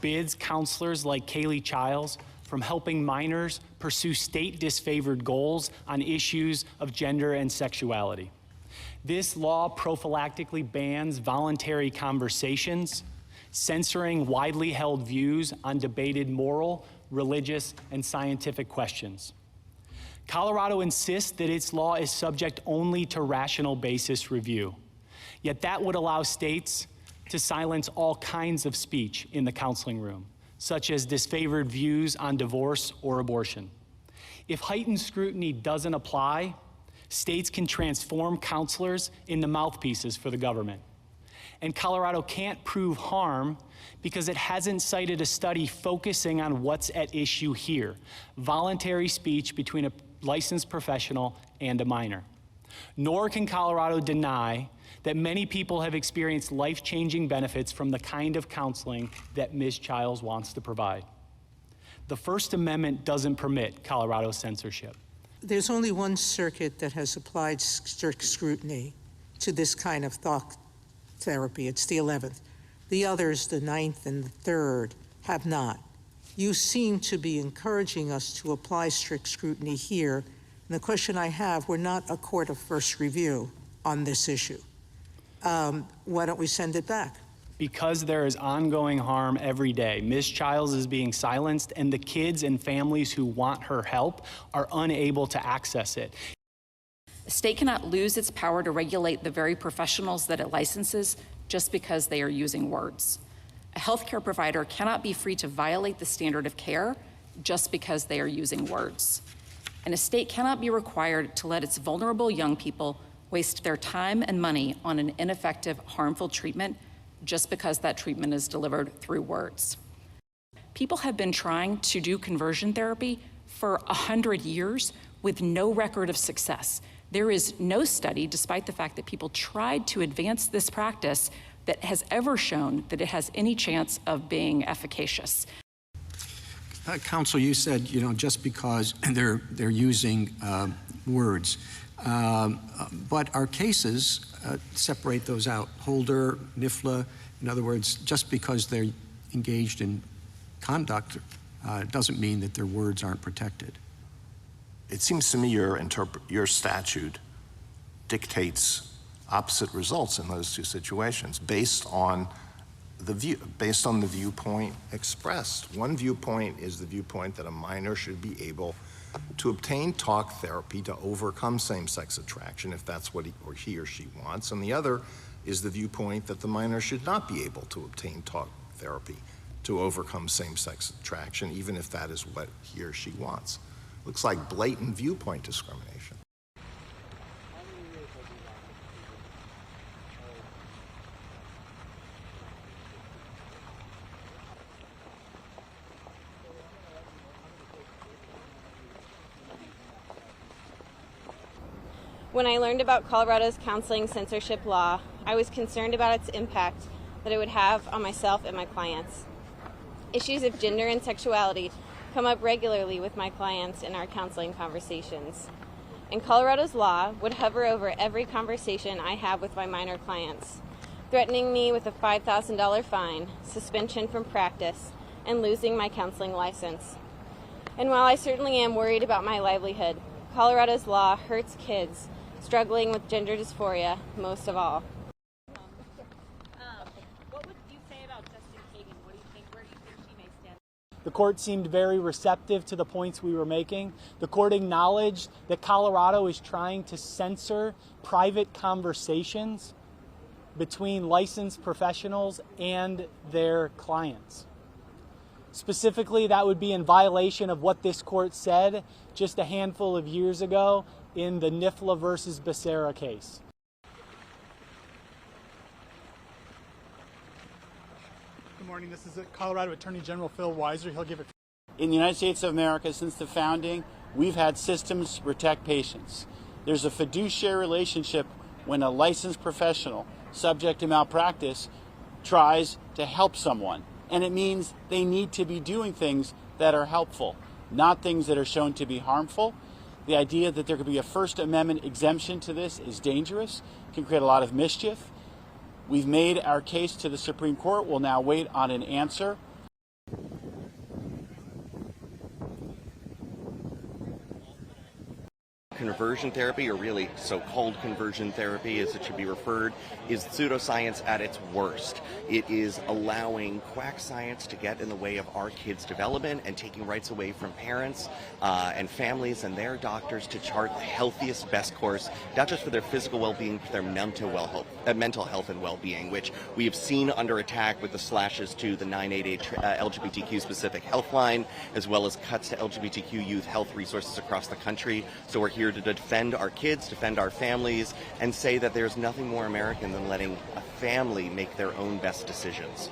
Bids counselors like Kaley Chiles from helping minors pursue state disfavored goals on issues of gender and sexuality. This law prophylactically bans voluntary conversations, censoring widely held views on debated moral, religious, and scientific questions. Colorado insists that its law is subject only to rational basis review, yet that would allow states to silence all kinds of speech in the counseling room, such as disfavored views on divorce or abortion. If heightened scrutiny doesn't apply, states can transform counselors into mouthpieces for the government. And Colorado can't prove harm because it hasn't cited a study focusing on what's at issue here: voluntary speech between a licensed professional and a minor. Nor can Colorado deny that many people have experienced life-changing benefits from the kind of counseling that Ms. Chiles wants to provide. The First Amendment doesn't permit Colorado censorship. There's only one circuit that has applied strict scrutiny to this kind of thought therapy. It's the 11th. The others, the 9th and the 3rd, have not. You seem to be encouraging us to apply strict scrutiny here. And the question I have, we're not a court of first review on this issue. Why don't we send it back? Because there is ongoing harm every day. Ms. Chiles is being silenced, and the kids and families who want her help are unable to access it. A state cannot lose its power to regulate the very professionals that it licenses just because they are using words. A healthcare provider cannot be free to violate the standard of care just because they are using words. And a state cannot be required to let its vulnerable young people waste their time and money on an ineffective, harmful treatment just because that treatment is delivered through words. People have been trying to do conversion therapy for 100 years with no record of success. There is no study, despite the fact that people tried to advance this practice, that has ever shown that it has any chance of being efficacious. Counsel, you said, just because they're using words, but our cases separate those out. Holder, NIFLA, in other words, just because they're engaged in conduct doesn't mean that their words aren't protected. It seems to me your statute dictates opposite results in those two situations based on the viewpoint expressed. One viewpoint is the viewpoint that a minor should be able to obtain talk therapy to overcome same-sex attraction if that's what he or she wants, and the other is the viewpoint that the minor should not be able to obtain talk therapy to overcome same-sex attraction, even if that is what he or she wants. Looks like blatant viewpoint discrimination. When I learned about Colorado's counseling censorship law, I was concerned about its impact that it would have on myself and my clients. Issues of gender and sexuality come up regularly with my clients in our counseling conversations. And Colorado's law would hover over every conversation I have with my minor clients, threatening me with a $5,000 fine, suspension from practice, and losing my counseling license. And while I certainly am worried about my livelihood, Colorado's law hurts kids struggling with gender dysphoria most of all. What would you say about Justin Kagan? Where do you think she may stand? The court seemed very receptive to the points we were making. The court acknowledged that Colorado is trying to censor private conversations between licensed professionals and their clients. Specifically, that would be in violation of what this court said just a handful of years ago in the NIFLA versus Becerra case. Good morning. This is Colorado Attorney General Phil Weiser. He'll give it. In the United States of America, since the founding, we've had systems to protect patients. There's a fiduciary relationship when a licensed professional subject to malpractice tries to help someone. And it means they need to be doing things that are helpful, not things that are shown to be harmful. The idea that there could be a First Amendment exemption to this is dangerous, can create a lot of mischief. We've made our case to the Supreme Court. We'll now wait on an answer. conversion therapy, or really so-called conversion therapy as it should be referred, is pseudoscience at its worst. It is allowing quack science to get in the way of our kids' development and taking rights away from parents and families and their doctors to chart the healthiest, best course, not just for their physical well-being, but their mental health and well-being, which we have seen under attack with the slashes to the 988 LGBTQ-specific health line, as well as cuts to LGBTQ youth health resources across the country. So we're here to defend our kids, defend our families, and say that there's nothing more American than letting a family make their own best decisions.